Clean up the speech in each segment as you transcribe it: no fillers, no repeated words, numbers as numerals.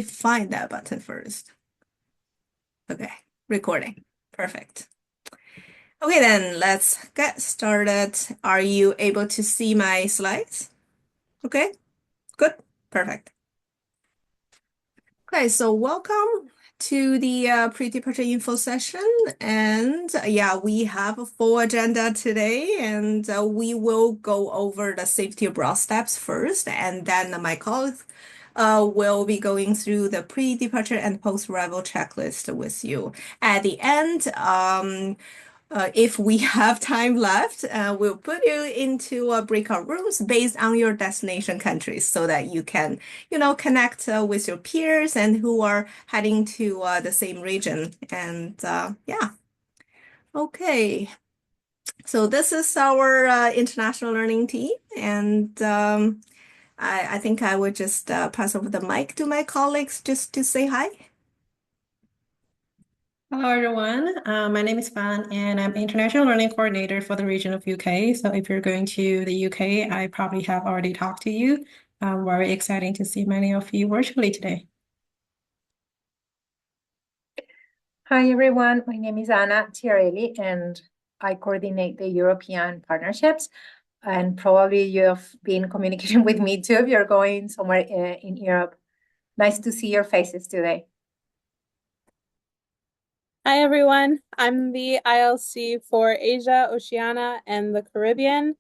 find that button first. Okay, recording. Perfect. Okay, then let's get started. Are you able to see my slides? Okay, good. Perfect. Okay, so welcome to the pre-departure info session. And yeah, we have a full agenda today, and we will go over the safety abroad steps first, and then my colleagues will be going through the pre-departure and post-arrival checklist with you. At the end, if we have time left, we'll put you into breakout rooms based on your destination countries so that you can, connect with your peers and who are heading to the same region. And yeah, okay. So this is our international learning team, and I think I would just pass over the mic to my colleagues just to say hi. Hello, everyone. My name is Fan, and I'm International Learning Coordinator for the region of UK. So if you're going to the UK, I probably have already talked to you. Very exciting to see many of you virtually today. Hi, everyone. My name is Anna Tiarelli, and I coordinate the European partnerships. And probably you have been communicating with me too if you're going somewhere in Europe. Nice to see your faces today. Hi everyone, I'm the ILC for Asia, Oceania, and the Caribbean.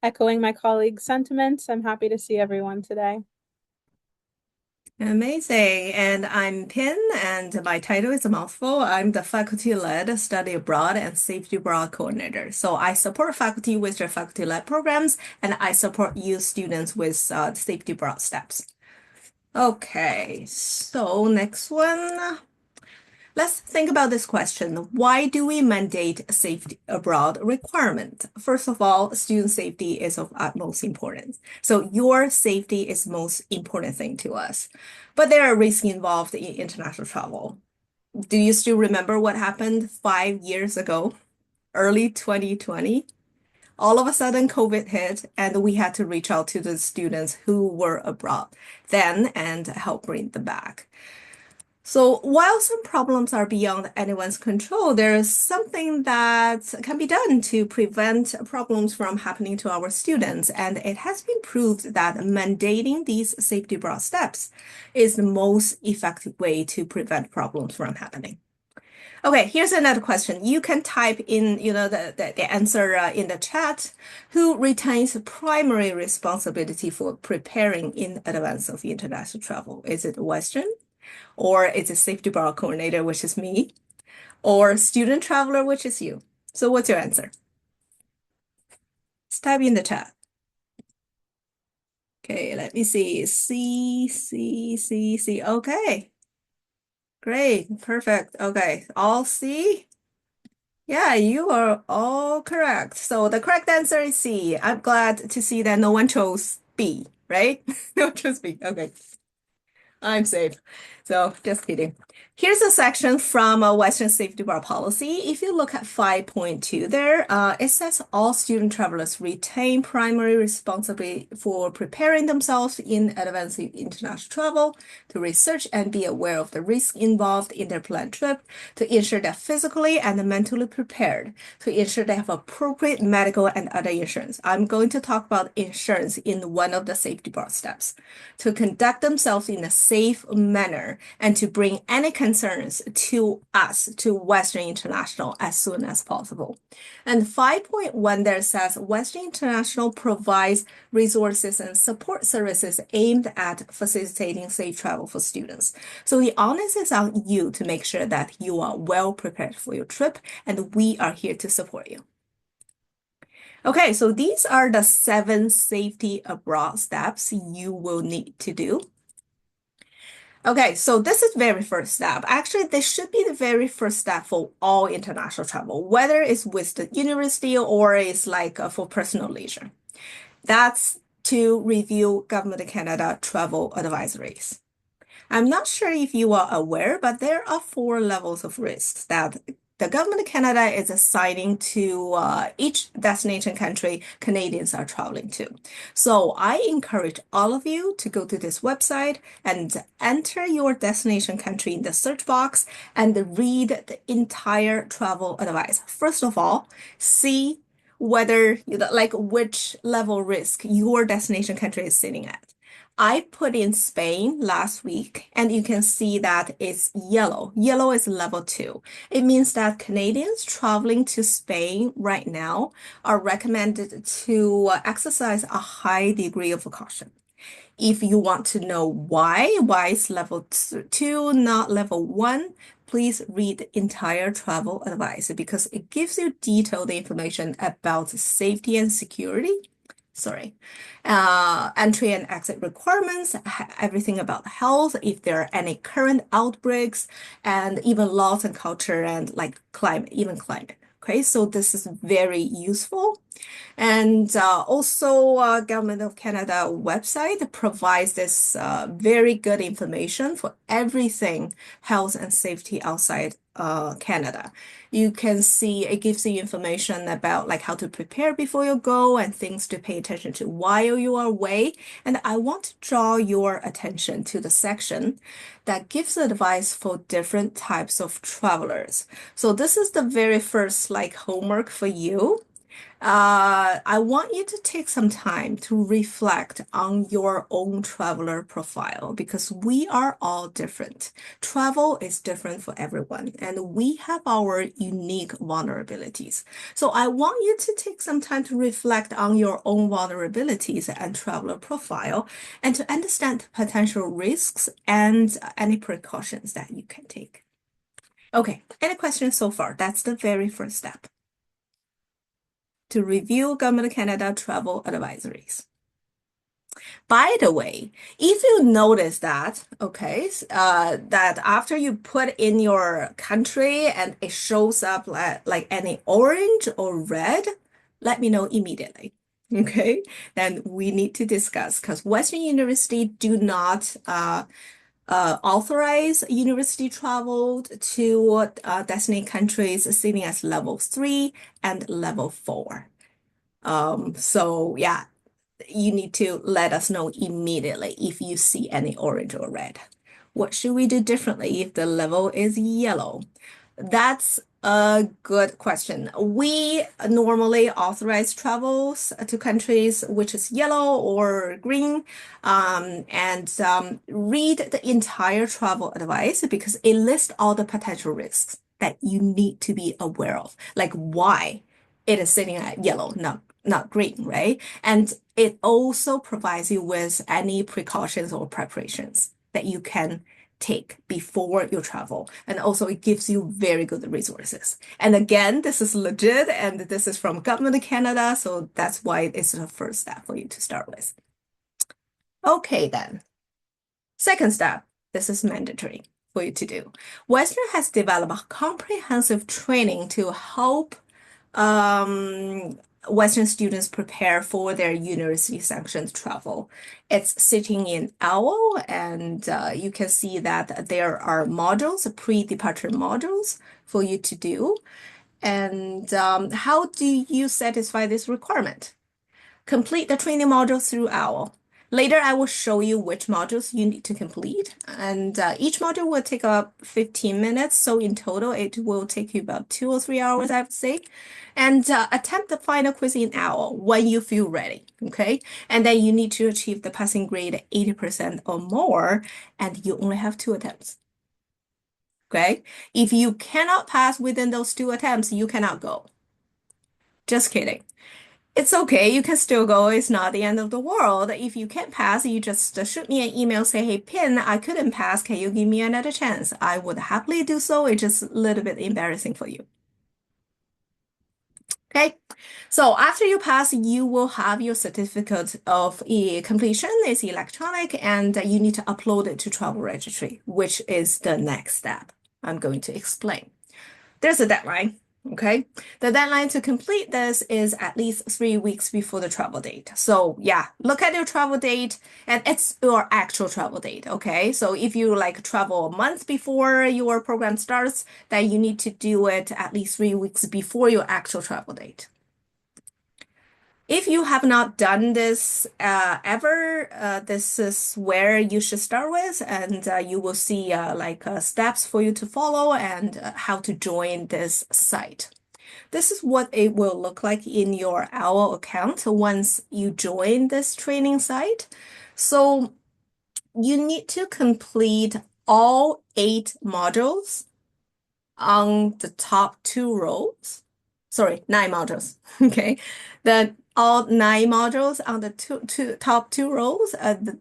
Echoing my colleagues' sentiments, I'm happy to see everyone today. Amazing. And I'm Pin, and my title is a mouthful. I'm the faculty-led study abroad and safety abroad coordinator. So I support faculty with their faculty-led programs, and I support you students with safety abroad steps. Okay, so next one. Let's think about this question. Why do we mandate a safety abroad requirement? First of all, student safety is of utmost importance. So your safety is most important thing to us. But there are risks involved in international travel. Do you still remember what happened 5 years ago, early 2020? All of a sudden, COVID hit, and we had to reach out to the students who were abroad then and help bring them back. So while some problems are beyond anyone's control, there is something that can be done to prevent problems from happening to our students. And it has been proved that mandating these safety broad steps is the most effective way to prevent problems from happening. Okay, here's another question. You can type in, the answer in the chat. Who retains primary responsibility for preparing in advance of international travel? Is it Western? Or it's a safety bar coordinator, which is me, or student traveler, which is you. So what's your answer? Let's type in the chat. Okay, let me see. C, C, C, C. Okay. Great, perfect. Okay, all C. Yeah, you are all correct. So the correct answer is C. I'm glad to see that no one chose B, right? No one chose B. Okay. I'm safe. So just kidding. Here's a section from a Western Safety Bar policy. If you look at 5.2 there, it says all student travelers retain primary responsibility for preparing themselves in advance of international travel, to research and be aware of the risk involved in their planned trip, to ensure they're physically and mentally prepared, to ensure they have appropriate medical and other insurance. I'm going to talk about insurance in one of the safety bar steps, to conduct themselves in a safe manner, and to bring any concerns to us, to Western International, as soon as possible. And 5.1 there says Western International provides resources and support services aimed at facilitating safe travel for students. So the onus is on you to make sure that you are well prepared for your trip, and we are here to support you. Okay, so these are the 7 safety abroad steps you will need to do. Okay, so this is very first step. Actually, this should be the very first step for all international travel, whether it's with the university or it's like for personal leisure. That's to review Government of Canada travel advisories. I'm not sure if you are aware, but there are 4 levels of risks that The government of Canada is assigning to each destination country Canadians are traveling to. So I encourage all of you to go to this website and enter your destination country in the search box and read the entire travel advice. First of all, see whether like which level risk your destination country is sitting at. I put in Spain last week, and you can see that it's yellow. Yellow is level 2. It means that Canadians traveling to Spain right now are recommended to exercise a high degree of caution. If you want to know why it's level 2, not level 1, please read the entire travel advice because it gives you detailed information about safety and security. Sorry, entry and exit requirements, everything about health, if there are any current outbreaks, and even laws and culture and like climate, even climate. Okay, so this is very useful. And also, Government of Canada website provides this very good information for everything health and safety outside Canada. You can see it gives you information about like how to prepare before you go and things to pay attention to while you are away. And I want to draw your attention to the section that gives advice for different types of travelers. So this is the very first like homework for you. I want you to take some time to reflect on your own traveler profile because we are all different. Travel is different for everyone, and we have our unique vulnerabilities. So I want you to take some time to reflect on your own vulnerabilities and traveler profile and to understand potential risks and any precautions that you can take. Okay, any questions so far? That's the very first step to review Government of Canada travel advisories. By the way, if you notice that, okay, that after you put in your country and it shows up like any orange or red, let me know immediately. Okay, then we need to discuss because Western University do not authorize university travel to destination countries sitting as level 3 and level 4. So yeah, you need to let us know immediately if you see any orange or red. What should we do differently if the level is yellow? That's a good question. We normally authorize travels to countries which is yellow or green, and read the entire travel advice because it lists all the potential risks that you need to be aware of, like why it is sitting at yellow, not green, right? And it also provides you with any precautions or preparations that you can take before you travel. And also it gives you very good resources. And again, this is legit and this is from Government of Canada, so that's why it's the first step for you to start with. Okay, then. Second step, this is mandatory for you to do. Western has developed a comprehensive training to help Western students prepare for their university-sanctioned travel. It's sitting in OWL, and you can see that there are modules, pre-departure modules for you to do. And how do you satisfy this requirement? Complete the training modules through OWL. Later, I will show you which modules you need to complete, and each module will take about 15 minutes. So in total, it will take you about 2 or 3 hours, I would say. And attempt the final quiz in OWL when you feel ready, okay? And then you need to achieve the passing grade 80% or more, and you only have 2 attempts, okay? If you cannot pass within those 2 attempts, you cannot go. Just kidding. It's okay, you can still go. It's not the end of the world. If you can't pass, you just shoot me an email, say, hey, Pin, I couldn't pass. Can you give me another chance? I would happily do so. It's just a little bit embarrassing for you. Okay, so after you pass, you will have your certificate of completion. It's electronic, and you need to upload it to Travel Registry, which is the next step I'm going to explain. There's a deadline. Okay, the deadline to complete this is at least 3 weeks before the travel date. So yeah, look at your travel date and it's your actual travel date. Okay, so if you like travel a month before your program starts, then you need to do it at least 3 weeks before your actual travel date. If you have not done this ever, this is where you should start with, and you will see steps for you to follow and how to join this site. This is what it will look like in your OWL account once you join this training site. So you need to complete all 8 modules on the top 2 rows. Sorry, 9 modules. Okay, all 9 modules on the top 2 rows.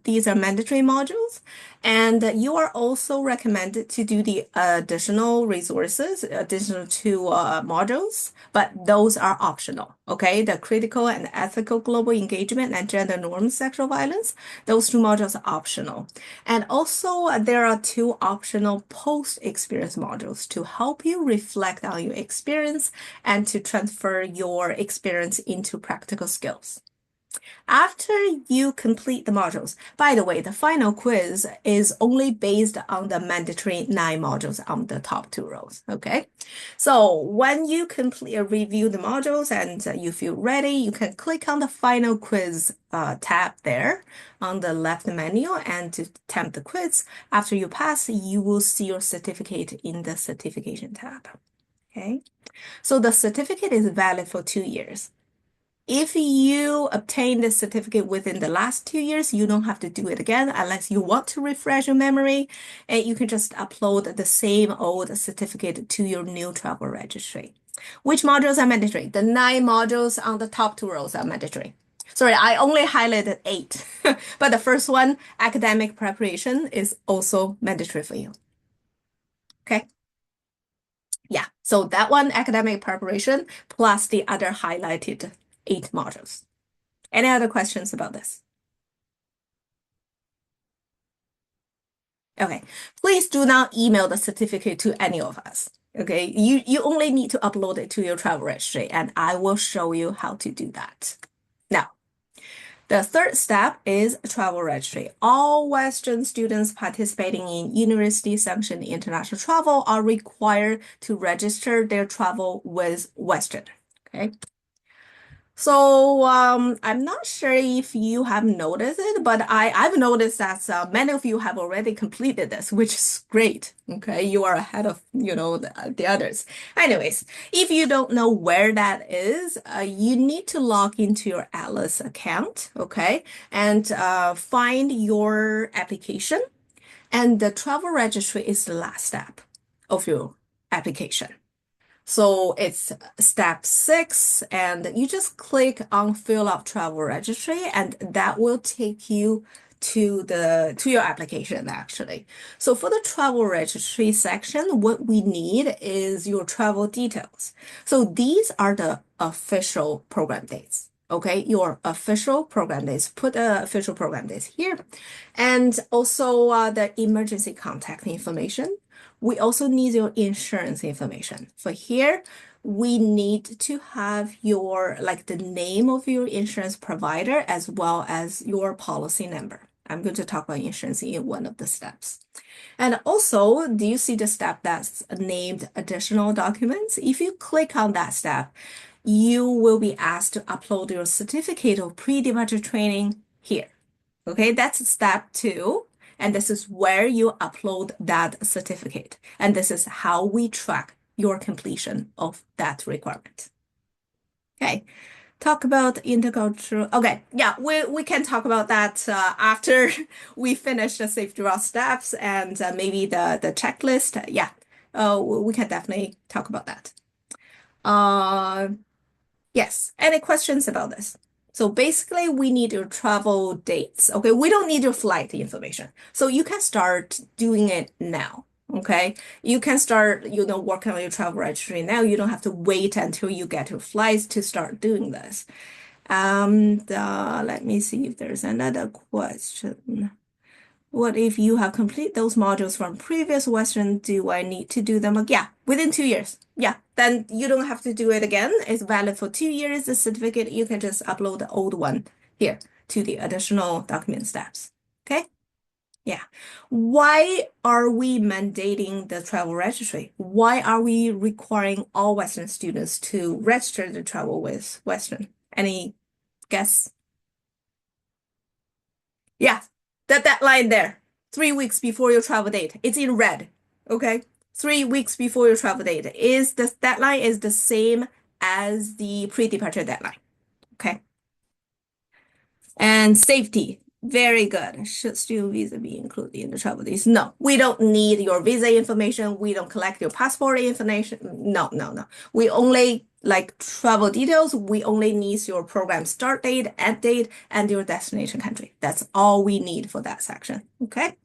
These are mandatory modules, and you are also recommended to do the additional resources, additional 2 modules, but those are optional. Okay, the critical and ethical global engagement and gender norms sexual violence. Those 2 modules are optional. And also, there are 2 optional post-experience modules to help you reflect on your experience and to transfer your experience into practical skills. After you complete the modules, by the way, the final quiz is only based on the mandatory 9 modules on the top 2 rows, okay? So when you review the modules and you feel ready, you can click on the final quiz tab there on the left menu and to attempt the quiz. After you pass, you will see your certificate in the certification tab, okay? So the certificate is valid for 2 years. If you obtain the certificate within the last 2 years, you don't have to do it again unless you want to refresh your memory, and you can just upload the same old certificate to your new travel registry. Which modules are mandatory? The 9 modules on the top 2 rows are mandatory. Sorry, I only highlighted 8, but the first one, academic preparation, is also mandatory for you. Okay. Yeah, so that one, academic preparation, plus the other highlighted 8 modules. Any other questions about this? Okay, please do not email the certificate to any of us. Okay, you only need to upload it to your travel registry, and I will show you how to do that. Now, the third step is travel registry. All Western students participating in university-sanctioned international travel are required to register their travel with Western. Okay. So I'm not sure if you have noticed it, but I've noticed that many of you have already completed this, which is great. Okay, you are ahead of the others. Anyways, if you don't know where that is, you need to log into your Atlas account, okay, and find your application. And the travel registry is the last step of your application. So it's step 6, and you just click on fill up travel registry, and that will take you to your application actually. So for the travel registry section, what we need is your travel details. So these are the official program dates. Okay, your official program dates. Put the official program dates here, and also the emergency contact information. We also need your insurance information. For here, we need to have your the name of your insurance provider as well as your policy number. I'm going to talk about insurance in one of the steps. And also, do you see the step that's named additional documents? If you click on that step, you will be asked to upload your certificate of pre-departure training here. Okay, that's step 2. And this is where you upload that certificate. And this is how we track your completion of that requirement. Okay, talk about intercultural. Okay, yeah, we can talk about that after we finish the safe draw steps and maybe the checklist. Yeah, we can definitely talk about that. Yes, any questions about this? So basically, we need your travel dates. Okay, we don't need your flight information. So you can start doing it now. Okay, you can start, working on your travel registry now. You don't have to wait until you get your flights to start doing this. Let me see if there's another question. What if you have completed those modules from previous Western? Do I need to do them again? Yeah, within 2 years. Yeah, then you don't have to do it again. It's valid for 2 years. The certificate, you can just upload the old one here to the additional document steps. Okay? Yeah. Why are we mandating the travel registry? Why are we requiring all Western students to register to travel with Western? Any guess? Yeah, that deadline there, 3 weeks before your travel date. It's in red, okay? 3 weeks before your travel date is the deadline is the same as the pre-departure deadline, okay? And safety, very good. Should student visa be included in the travel days? No, we don't need your visa information. We don't collect your passport information. No, no, no. We only like travel details. We only need your program start date, end date, and your destination country. That's all we need for that section. Okay.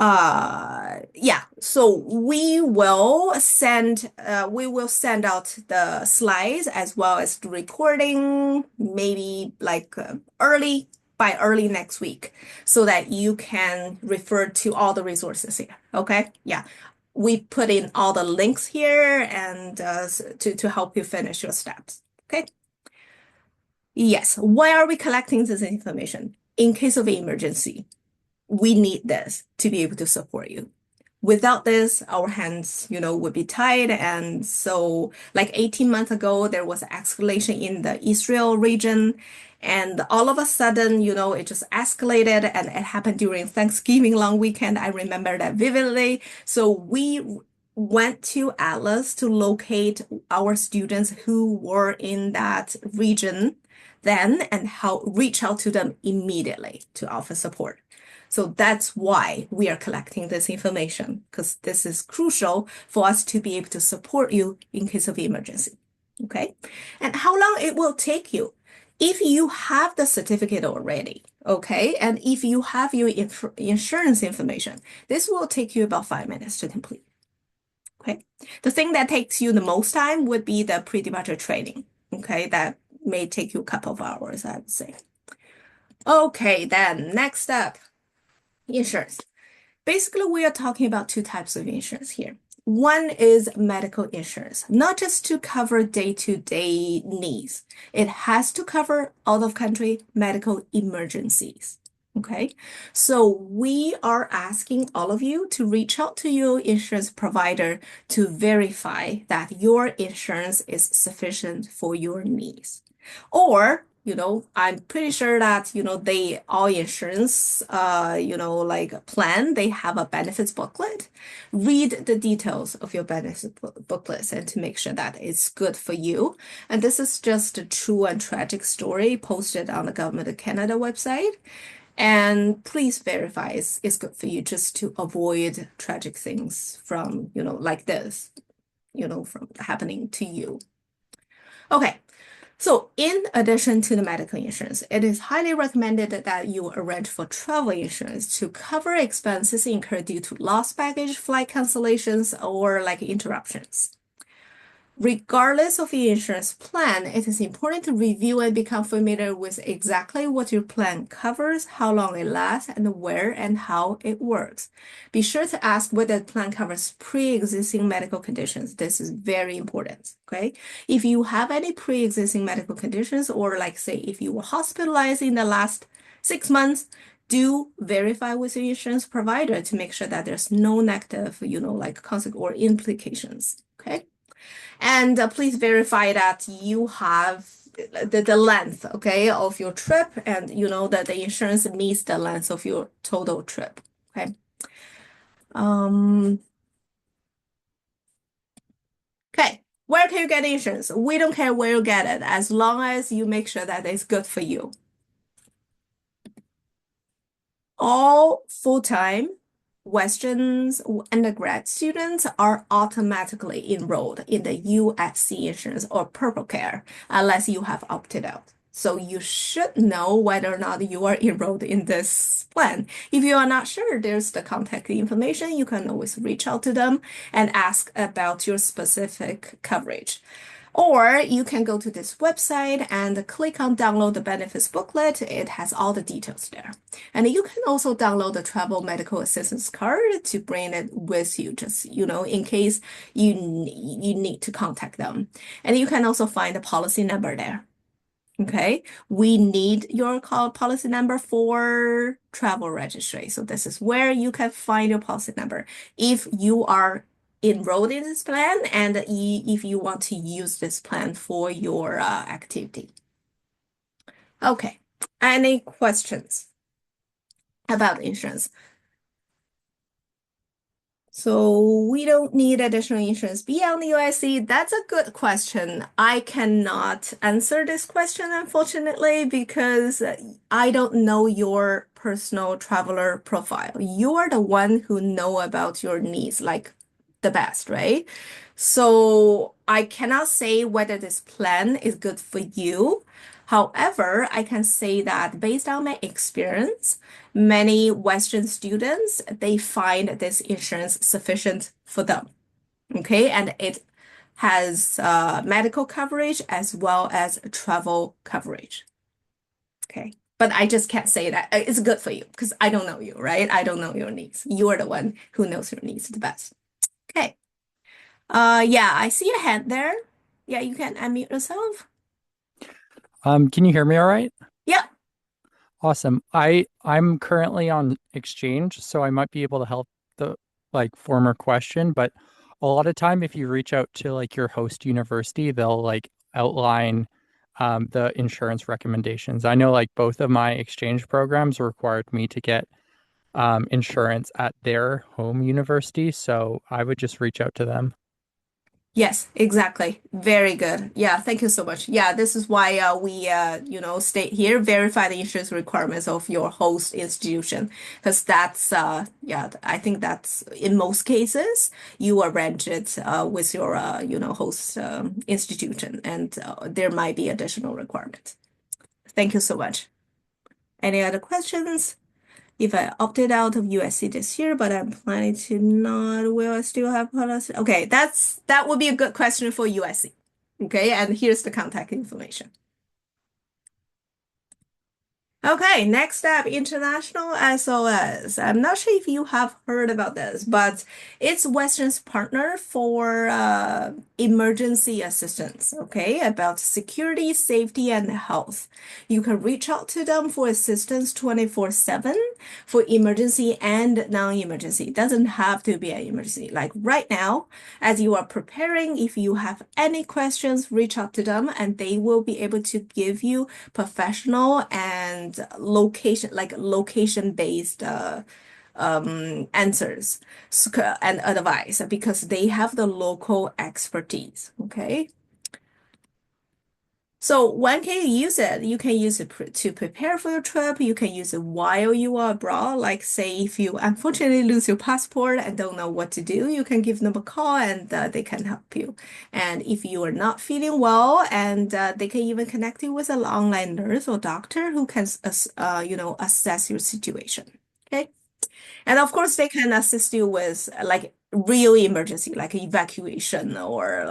Yeah, so we will send out the slides as well as the recording, maybe like early next week, so that you can refer to all the resources here. Okay, yeah, we put in all the links here and to help you finish your steps. Okay. Yes, why are we collecting this information? In case of emergency, we need this to be able to support you. Without this, our hands, would be tied. And so like 18 months ago, there was escalation in the Israel region. And all of a sudden, it just escalated and it happened during Thanksgiving long weekend. I remember that vividly. So we went to Atlas to locate our students who were in that region then and reach out to them immediately to offer support. So that's why we are collecting this information, because this is crucial for us to be able to support you in case of emergency. Okay. And how long it will take you? If you have the certificate already, okay, and if you have your insurance information, this will take you about 5 minutes to complete. Okay. The thing that takes you the most time would be the pre-departure training. Okay. That may take you a couple of hours, I would say. Okay, then next up, insurance. Basically, we are talking about two types of insurance here. One is medical insurance, not just to cover day-to-day needs. It has to cover out-of-country medical emergencies. Okay, so we are asking all of you to reach out to your insurance provider to verify that your insurance is sufficient for your needs. Or I'm pretty sure that, all insurance, like plan, they have a benefits booklet. Read the details of your benefits booklets and to make sure that it's good for you. And this is just a true and tragic story posted on the Government of Canada website. And please verify it's good for you just to avoid tragic things from, like this, from happening to you. Okay. So in addition to the medical insurance, it is highly recommended that you arrange for travel insurance to cover expenses incurred due to lost baggage, flight cancellations, or like interruptions. Regardless of your insurance plan, it is important to review and become familiar with exactly what your plan covers, how long it lasts, and where and how it works. Be sure to ask whether the plan covers pre-existing medical conditions. This is very important, okay? If you have any pre-existing medical conditions, or like say if you were hospitalized in the last 6 months, do verify with your insurance provider to make sure that there's no negative, like consequences or implications, okay? And please verify that you have the length, okay, of your trip, and that the insurance meets the length of your total trip, okay? Okay, where can you get insurance? We don't care where you get it, as long as you make sure that it's good for you. All full-time Western undergrad students are automatically enrolled in the USC insurance or Purple Care unless you have opted out. So you should know whether or not you are enrolled in this plan. If you are not sure, there's the contact information. You can always reach out to them and ask about your specific coverage. Or you can go to this website and click on download the benefits booklet. It has all the details there. And you can also download the travel medical assistance card to bring it with you, just, in case you need to contact them. And you can also find the policy number there. Okay, we need your policy number for travel registry. So this is where you can find your policy number if you are enrolled in this plan and if you want to use this plan for your activity. Okay, any questions about insurance? So we don't need additional insurance beyond the USC. That's a good question. I cannot answer this question, unfortunately, because I don't know your personal traveler profile. You are the one who know about your needs like the best, right? So I cannot say whether this plan is good for you. However, I can say that based on my experience, many Western students, they find this insurance sufficient for them. Okay, and it has medical coverage as well as travel coverage. Okay, but I just can't say that it's good for you because I don't know you, right? I don't know your needs. You are the one who knows your needs the best. Okay. Yeah, I see a hand there. Yeah, you can unmute yourself. Can you hear me all right? Yeah. Awesome. I'm currently on exchange, so I might be able to help the former question, but a lot of time if you reach out to your host university, they'll outline the insurance recommendations. I know both of my exchange programs required me to get insurance at their home university, so I would just reach out to them. Yes, exactly. Very good. Yeah, thank you so much. Yeah, this is why we state here, verify the insurance requirements of your host institution, because that's yeah, I think that's in most cases you arrange it with your host institution, and there might be additional requirements. Thank you so much. Any other questions? If I opted out of USC this year, but I'm planning to not, will I still have policy? Okay, that would be a good question for USC. Okay, and here's the contact information. Okay, next up, International SOS. I'm not sure if you have heard about this, but it's Western's partner for emergency assistance, okay, about security, safety, and health. You can reach out to them for assistance 24/7 for emergency and non-emergency. It doesn't have to be an emergency. Like right now, as you are preparing, if you have any questions, reach out to them and they will be able to give you professional and location-based answers and advice because they have the local expertise. Okay. So when can you use it? You can use it to prepare for your trip. You can use it while you are abroad. Like say if you unfortunately lose your passport and don't know what to do, you can give them a call and they can help you. And if you are not feeling well, and they can even connect you with an online nurse or doctor who can assess your situation. Okay. And of course, they can assist you with real emergency, like evacuation or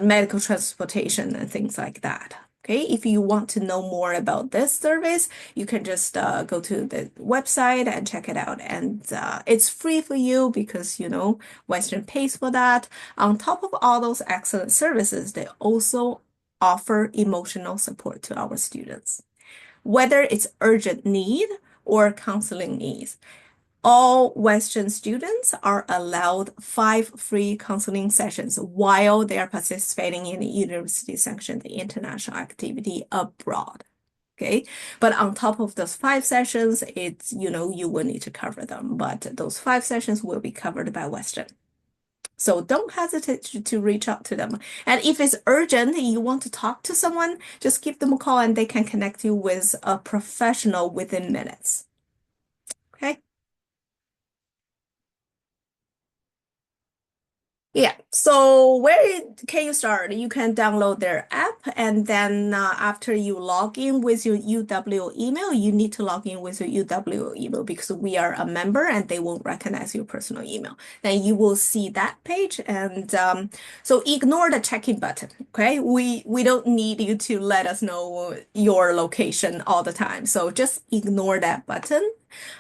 medical transportation and things like that. Okay, if you want to know more about this service, you can just go to the website and check it out. And it's free for you because, Western pays for that. On top of all those excellent services, they also offer emotional support to our students. Whether it's urgent need or counseling needs, all Western students are allowed 5 free counseling sessions while they are participating in the university-sanctioned international activity abroad. Okay, but on top of those 5 sessions, it's, you will need to cover them, but those 5 sessions will be covered by Western. So don't hesitate to reach out to them. And if it's urgent and you want to talk to someone, just give them a call and they can connect you with a professional within minutes. Okay. Yeah, So where can you start? You can download their app, and then after you log in with your UW email, you need to log in with your UW email because we are a member and they won't recognize your personal email. Then you will see that page, and so ignore the check-in button. Okay, we don't need you to let us know your location all the time. So just ignore that button.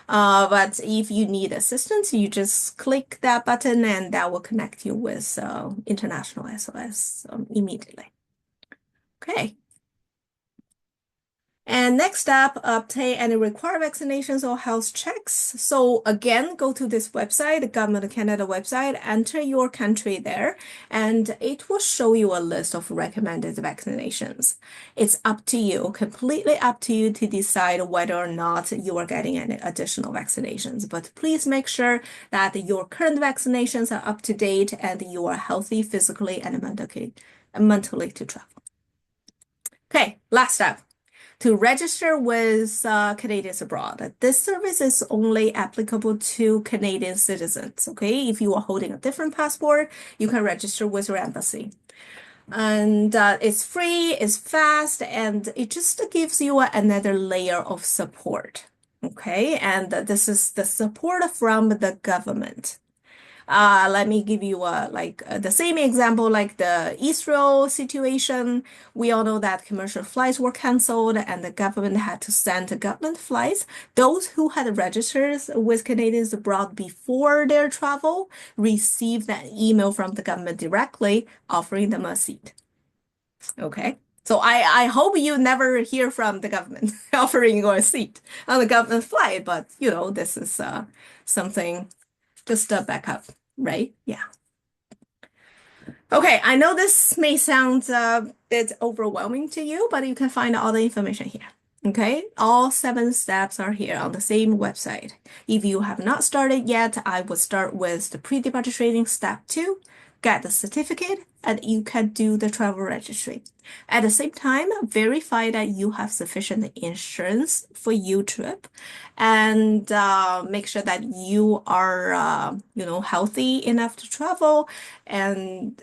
But if you need assistance, you just click that button and that will connect you with International SOS immediately. Okay. And next up, obtain any required vaccinations or health checks. So again, go to this website, the Government of Canada website, enter your country there, and it will show you a list of recommended vaccinations. It's up to you, completely up to you to decide whether or not you are getting any additional vaccinations. But please make sure that your current vaccinations are up to date and you are healthy physically and mentally to travel. Okay, last step. To register with Canadians abroad. This service is only applicable to Canadian citizens, okay? If you are holding a different passport, you can register with your embassy. And it's free, it's fast, and it just gives you another layer of support, okay? And this is the support from the government. Let me give you the same example like the Israel situation. We all know that commercial flights were canceled and the government had to send government flights. Those who had registered with Canadians abroad before their travel received an email from the government directly offering them a seat. Okay. So I hope you never hear from the government offering you a seat on the government flight, but this is something just a backup, right? Yeah. Okay, I know this may sound a bit overwhelming to you, but you can find all the information here. Okay, all 7 steps are here on the same website. If you have not started yet, I would start with the pre-departure training step 2, get the certificate, and you can do the travel registry. At the same time, verify that you have sufficient insurance for your trip and make sure that you are, healthy enough to travel and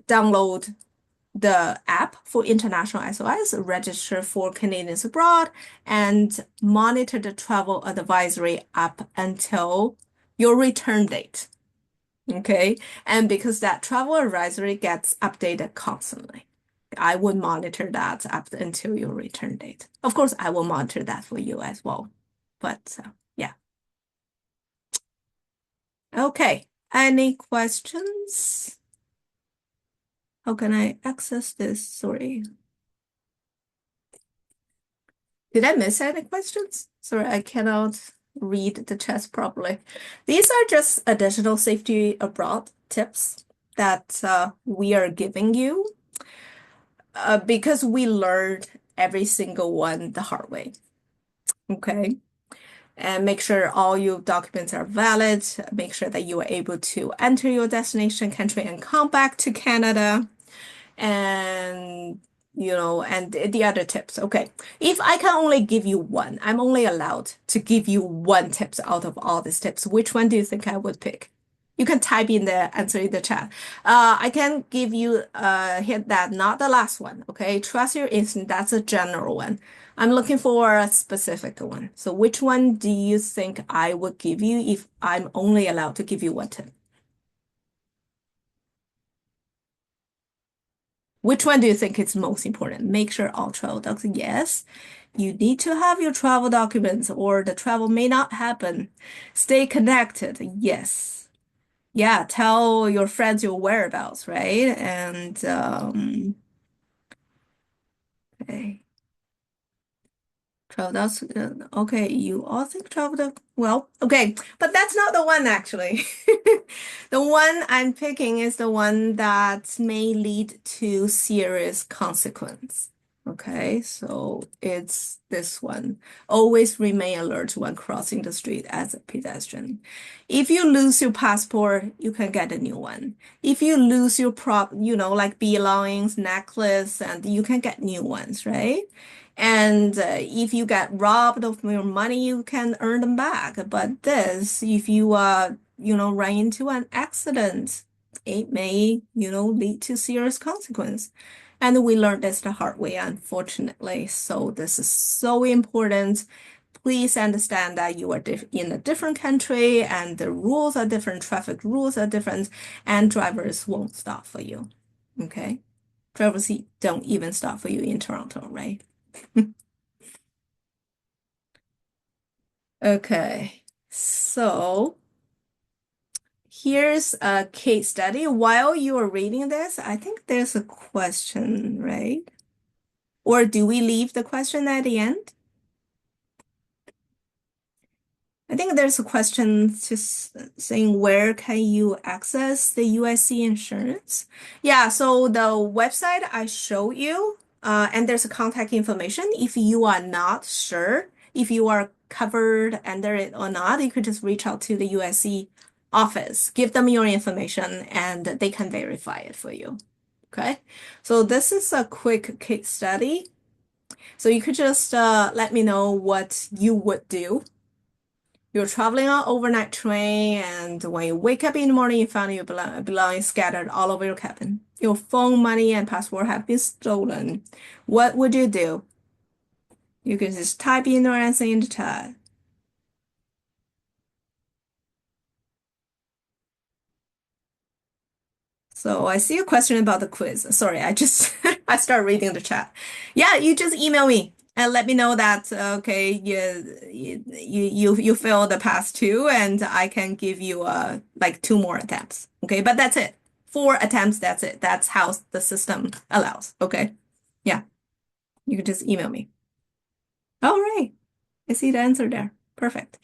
download the app for International SOS, register for Canadians abroad, and monitor the travel advisory up until your return date. Okay, and because that travel advisory gets updated constantly, I would monitor that up until your return date. Of course, I will monitor that for you as well. But yeah. Okay, any questions? How can I access this? Sorry. Did I miss any questions? Sorry, I cannot read the chat properly. These are just additional safety abroad tips that we are giving you because we learned every single one the hard way. Okay. And make sure all your documents are valid. Make sure that you are able to enter your destination country and come back to Canada. And and the other tips. Okay, if I can only give you one, I'm only allowed to give you one tips out of all these tips. Which one do you think I would pick? You can type in the answer in the chat. I can give you hit that, not the last one. Okay, trust your instinct. That's a general one. I'm looking for a specific one. So which one do you think I would give you if I'm only allowed to give you one tip? Which one do you think is most important? Make sure all travel documents. Yes, you need to have your travel documents or the travel may not happen. Stay connected. Yes. Yeah, tell your friends your whereabouts, right? And okay. Travel docs, okay, you all think travel doc, well, okay, but that's not the one actually. The one I'm picking is the one that may lead to serious consequence. Okay, so it's this one. Always remain alert when crossing the street as a pedestrian. If you lose your passport, you can get a new one. If you lose your like belongings, necklace, and you can get new ones, right? And if you get robbed of your money, you can earn them back. But this, if you run into an accident, it may, lead to serious consequence. And we learned this the hard way, unfortunately. So this is so important. Please understand that you are in a different country and the rules are different, traffic rules are different, and drivers won't stop for you. Okay? Drivers don't even stop for you in Toronto, right? Okay, so here's a case study. While you are reading this, I think there's a question, right? Or do we leave the question at the end? I think there's a question just saying where can you access the USC insurance? Yeah, so the website I showed you, and there's a contact information. If you are not sure if you are covered under it or not, you could just reach out to the USC office, give them your information, and they can verify it for you. Okay, so this is a quick case study. So you could just let me know what you would do. You're traveling on overnight train, and when you wake up in the morning, you find your belongings scattered all over your cabin. Your phone, money, and passport have been stolen. What would you do? You can just type in or answer in the chat. So I see a question about the quiz. Sorry, I start reading the chat. Yeah, you just email me and let me know that okay, you failed the past two, and I can give you like 2 more attempts. Okay, but that's it. 4 attempts, that's it. That's how the system allows. Okay. Yeah. You can just email me. All right. I see the answer there. Perfect.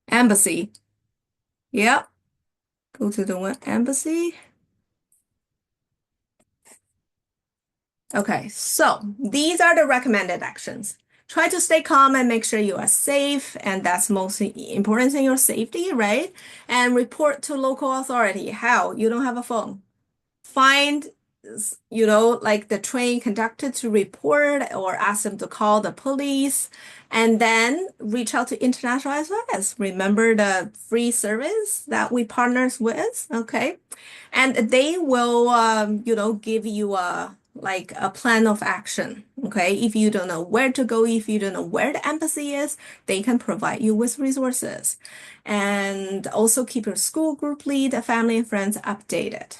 Embassy. Yep. Go to the embassy. Okay, so these are the recommended actions. Try to stay calm and make sure you are safe, and that's most important in your safety, right? And report to local authority. How? You don't have a phone. Find, like the train conductor to report or ask them to call the police, and then reach out to International SOS. Remember the free service that we partners with, okay? And they will, give you a plan of action, okay? If you don't know where to go, if you don't know where the embassy is, they can provide you with resources. And also keep your school group lead, family and friends updated.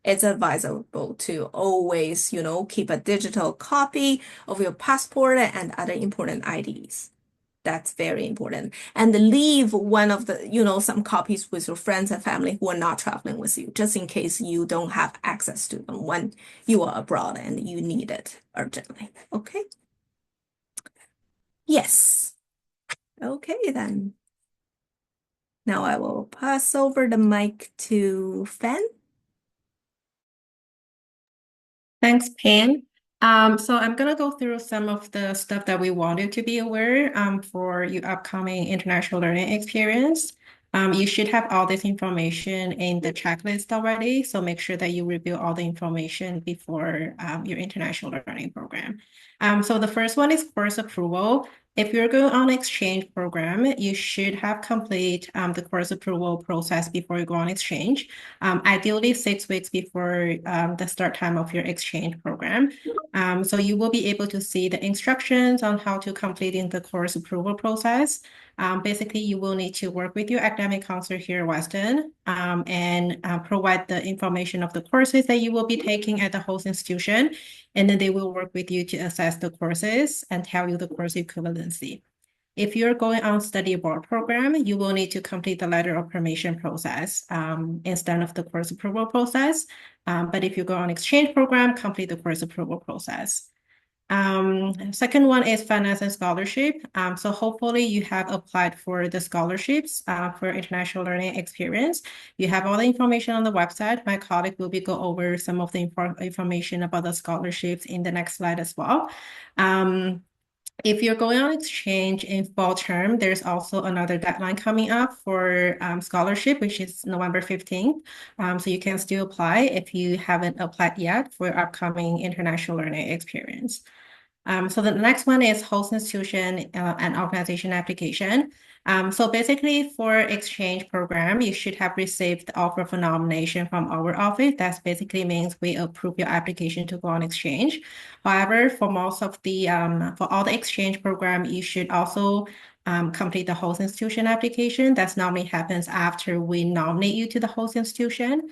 It's advisable to always, keep a digital copy of your passport and other important IDs. That's very important. And leave one of the, some copies with your friends and family who are not traveling with you, just in case you don't have access to them when you are abroad and you need it urgently. Okay? Yes. Okay, then. Now I will pass over the mic to Fan. Thanks, Pam. So I'm gonna go through some of the stuff that we wanted to be aware for your upcoming international learning experience. You should have all this information in the checklist already, so make sure that you review all the information before your international learning program. So the first one is course approval. If you're going on exchange program, you should have complete the course approval process before you go on exchange. Ideally 6 weeks before the start time of your exchange program. So you will be able to see the instructions on how to complete in the course approval process. Basically, you will need to work with your academic counselor here at Weston and provide the information of the courses that you will be taking at the host institution. And then they will work with you to assess the courses and tell you the course equivalency. If you're going on study abroad program, you will need to complete the letter of permission process instead of the course approval process. But if you go on exchange program, complete the course approval process. Second one is finance and scholarship. So hopefully you have applied for the scholarships for international learning experience. You have all the information on the website. My colleague will be go over some of the information about the scholarships in the next slide as well. If you're going on exchange in fall term, there's also another deadline coming up for scholarship, which is November 15th. So you can still apply if you haven't applied yet for upcoming international learning experience. So the next one is host institution and organization application. So basically for exchange program, you should have received the offer for nomination from our office. That basically means we approve your application to go on exchange. However, for most of the for all the exchange program, you should also complete the host institution application. That normally happens after we nominate you to the host institution.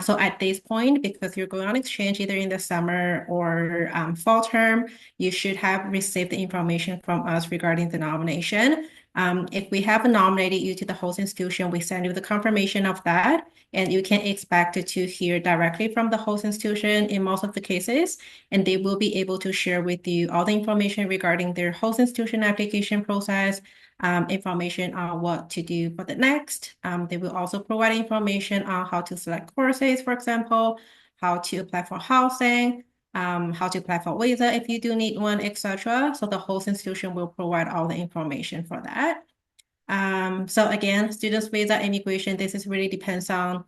So at this point, because you're going on exchange either in the summer or fall term, you should have received the information from us regarding the nomination. If we have nominated you to the host institution, we send you the confirmation of that, and you can expect to hear directly from the host institution in most of the cases, and they will be able to share with you all the information regarding their host institution application process, information on what to do for the next. They will also provide information on how to select courses, for example, how to apply for housing, how to apply for visa if you do need one, etc. So the host institution will provide all the information for that. So again, students' visa, immigration, this is really depends on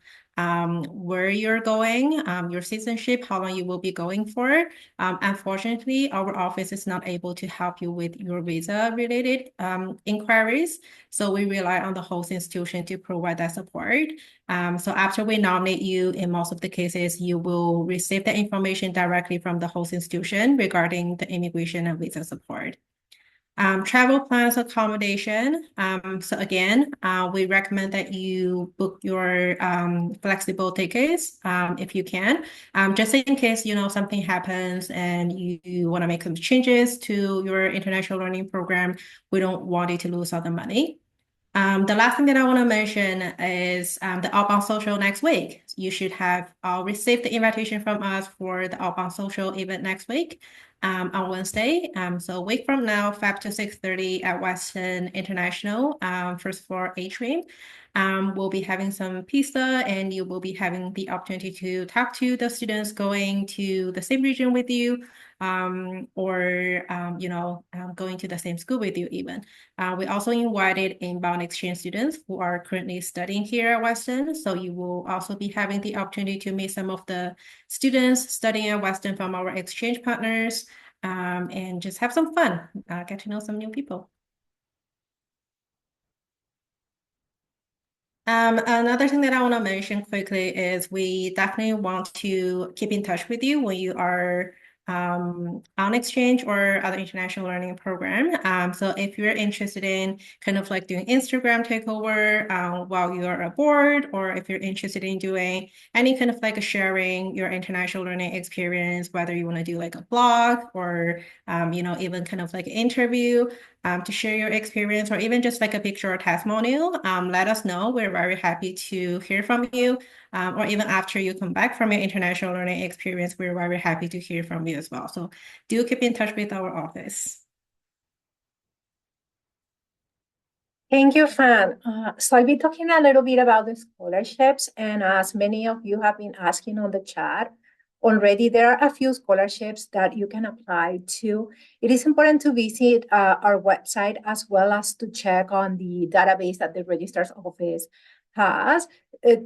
where you're going, your citizenship, how long you will be going for. Unfortunately, our office is not able to help you with your visa-related inquiries. So we rely on the host institution to provide that support. So after we nominate you, in most of the cases, you will receive the information directly from the host institution regarding the immigration and visa support. Travel plans accommodation. So again, we recommend that you book your flexible tickets if you can. Just in case something happens and you want to make some changes to your international learning program, we don't want you to lose all the money. The last thing that I want to mention is the Outbound Social next week. You should have received the invitation from us for the Outbound Social event next week on Wednesday. So a week from now, 5 to 6:30 at Western International, first floor atrium. We'll be having some pizza, and you will be having the opportunity to talk to the students going to the same region with you, or going to the same school with you even. We also invited inbound exchange students who are currently studying here at Western. So you will also be having the opportunity to meet some of the students studying at Western from our exchange partners, and just have some fun, get to know some new people. Another thing that I want to mention quickly is we definitely want to keep in touch with you when you are on exchange or other international learning program. So if you're interested in kind of like doing Instagram takeover while you are abroad, or if you're interested in doing any kind of like sharing your international learning experience, whether you want to do like a blog or even kind of like an interview to share your experience, or even just like a picture or testimonial, let us know. We're very happy to hear from you. Or even after you come back from your international learning experience, we're very happy to hear from you as well. So do keep in touch with our office. Thank you, Fan. So I'll be talking a little bit about the scholarships, and as many of you have been asking on the chat already, there are a few scholarships that you can apply to. It is important to visit our website as well as to check on the database that the registrar's office has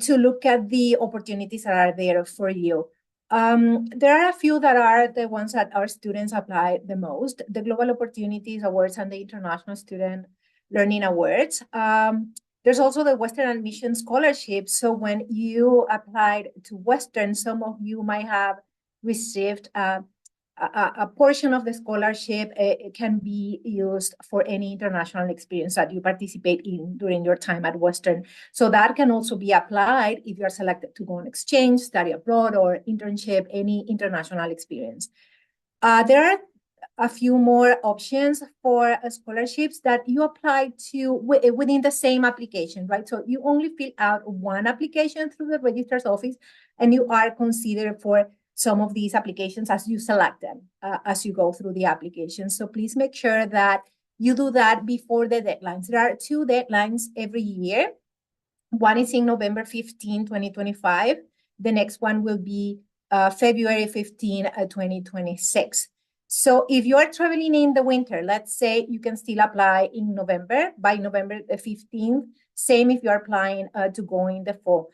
to look at the opportunities that are there for you. There are a few that are the ones that our students apply the most: the Global Opportunities Awards and the International Student Learning Awards. There's also the Western Admission Scholarship. So when you applied to Western, some of you might have received a portion of the scholarship. It can be used for any international experience that you participate in during your time at Western. So that can also be applied if you are selected to go on exchange, study abroad, or internship, any international experience. There are a few more options for scholarships that you apply to within the same application, right? So you only fill out one application through the registrar's office, and you are considered for some of these applications as you select them as you go through the application. So please make sure that you do that before the deadlines. There are 2 deadlines every year. One is in November 15, 2025. The next one will be February 15, 2026. So if you are traveling in the winter, let's say you can still apply in November, by November 15th. Same if you are applying to go in the fall.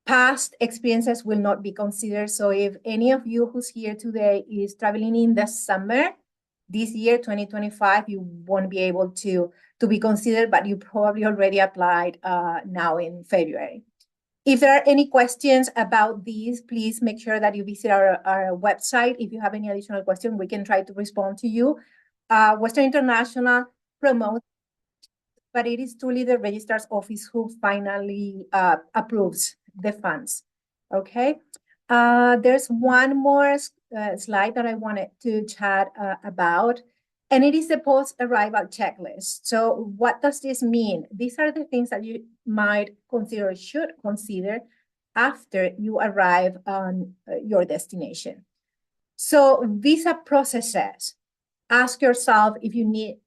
Past experiences will not be considered. So if any of you who's here today is traveling in the summer, this year, 2025, you won't be able to be considered, but you probably already applied now in February. If there are any questions about these, please make sure that you visit our website. If you have any additional questions, we can try to respond to you. Western International promotes, but it is truly the registrar's office who finally approves the funds. Okay. There's one more slide that I wanted to chat about, and it is the post-arrival checklist. So what does this mean? These are the things that you might consider, should consider, after you arrive on your destination. So visa processes, ask yourself if you need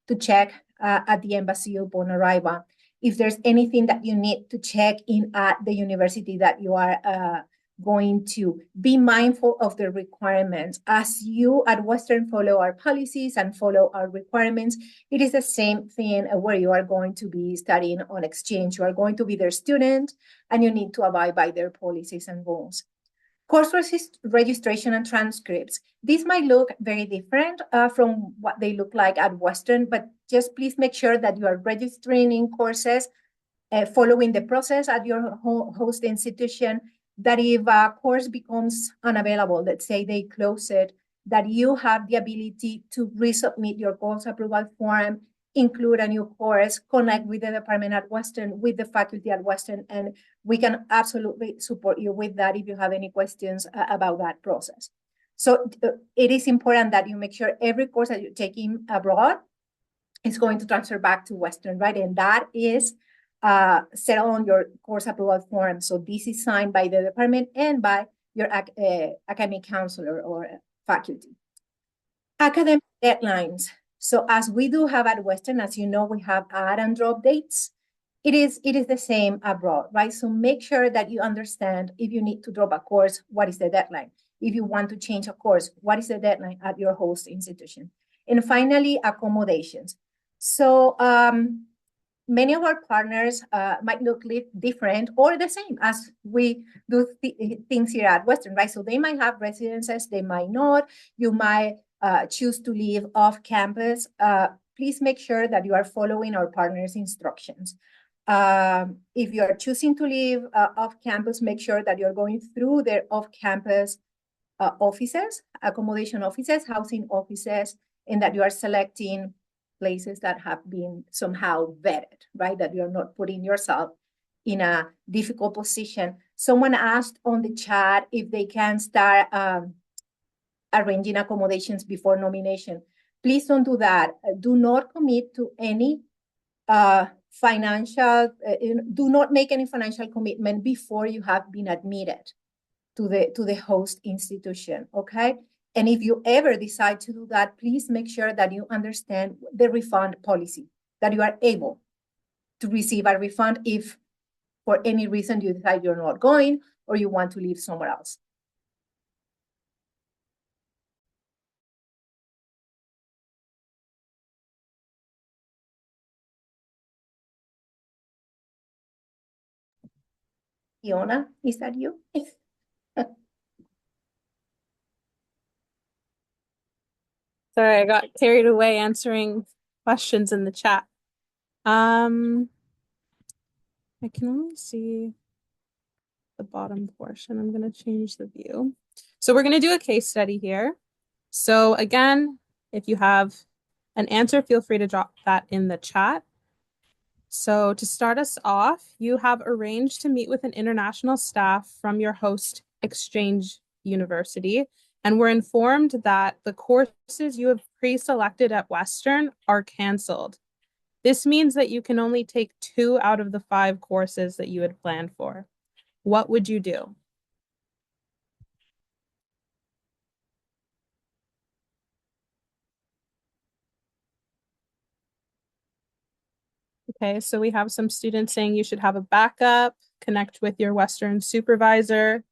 to check at the embassy upon arrival, if there's anything that you need to check in at the university that you are going to. Be mindful of the requirements. As you at Western follow our policies and follow our requirements, it is the same thing where you are going to be studying on exchange. You are going to be their student, and you need to abide by their policies and rules. Course registration and transcripts. These might look very different from what they look like at Western, but just please make sure that you are registering in courses, following the process at your host institution, that if a course becomes unavailable, let's say they close it, that you have the ability to resubmit your course approval form, include a new course, connect with the department at Western, with the faculty at Western, and we can absolutely support you with that if you have any questions about that process. So it is important that you make sure every course that you're taking abroad is going to transfer back to Western, right? And that is set on your course approval form. So this is signed by the department and by your academic counselor or faculty. Academic deadlines. So as we do have at Western, as you know, we have add and drop dates. It is the same abroad, right? So make sure that you understand if you need to drop a course, what is the deadline? If you want to change a course, what is the deadline at your host institution? And finally, accommodations. So many of our partners might look different or the same as we do things here at Western, right? So they might have residences, they might not. You might choose to live off campus. Please make sure that you are following our partners' instructions. If you are choosing to live off campus, make sure that you're going through their off-campus offices, accommodation offices, housing offices, and that you are selecting places that have been somehow vetted, right? That you're not putting yourself in a difficult position. Someone asked on the chat if they can start arranging accommodations before nomination. Please don't do that. Do not commit to any financial, do not make any financial commitment before you have been admitted to the host institution, okay? And if you ever decide to do that, please make sure that you understand the refund policy, that you are able to receive a refund if for any reason you decide you're not going or you want to live somewhere else. Fiona, is that you? Sorry, I got carried away answering questions in the chat. I can only see the bottom portion. I'm going to change the view. So we're going to do a case study here. So again, if you have an answer, feel free to drop that in the chat. So to start us off, you have arranged to meet with an international staff from your host exchange university, and we're informed that the courses you have pre-selected at Western are canceled. This means that you can only take 2 out of the 5 courses that you had planned for. What would you do? Okay, so we have some students saying you should have a backup, connect with your Western supervisor,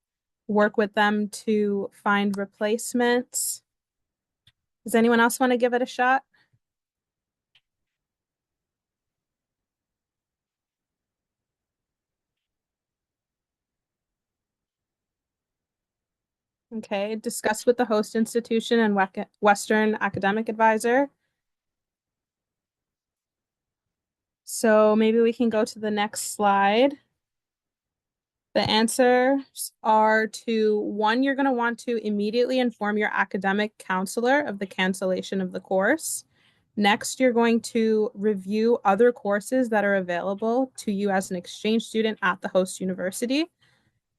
work with them to find replacements. Does anyone else want to give it a shot? Okay, discuss with the host institution and Western academic advisor. So maybe we can go to the next slide. The answers are to one, you're going to want to immediately inform your academic counselor of the cancellation of the course. Next, you're going to review other courses that are available to you as an exchange student at the host university.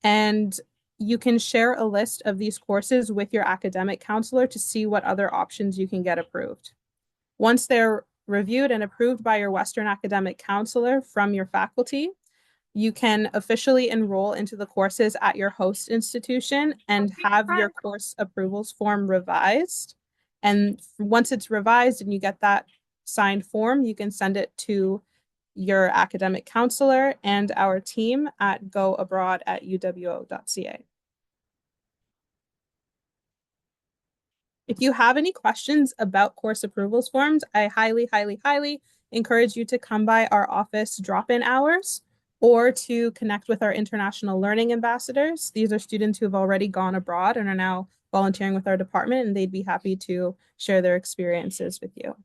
And you can share a list of these courses with your academic counselor to see what other options you can get approved. Once they're reviewed and approved by your Western academic counselor from your faculty, you can officially enroll into the courses at your host institution and have your course approvals form revised. And once it's revised and you get that signed form, you can send it to your academic counselor and our team at goabroad@uwo.ca. If you have any questions about course approvals forms, I highly, highly, highly encourage you to come by our office drop-in hours or to connect with our international learning ambassadors. These are students who have already gone abroad and are now volunteering with our department, and they'd be happy to share their experiences with you.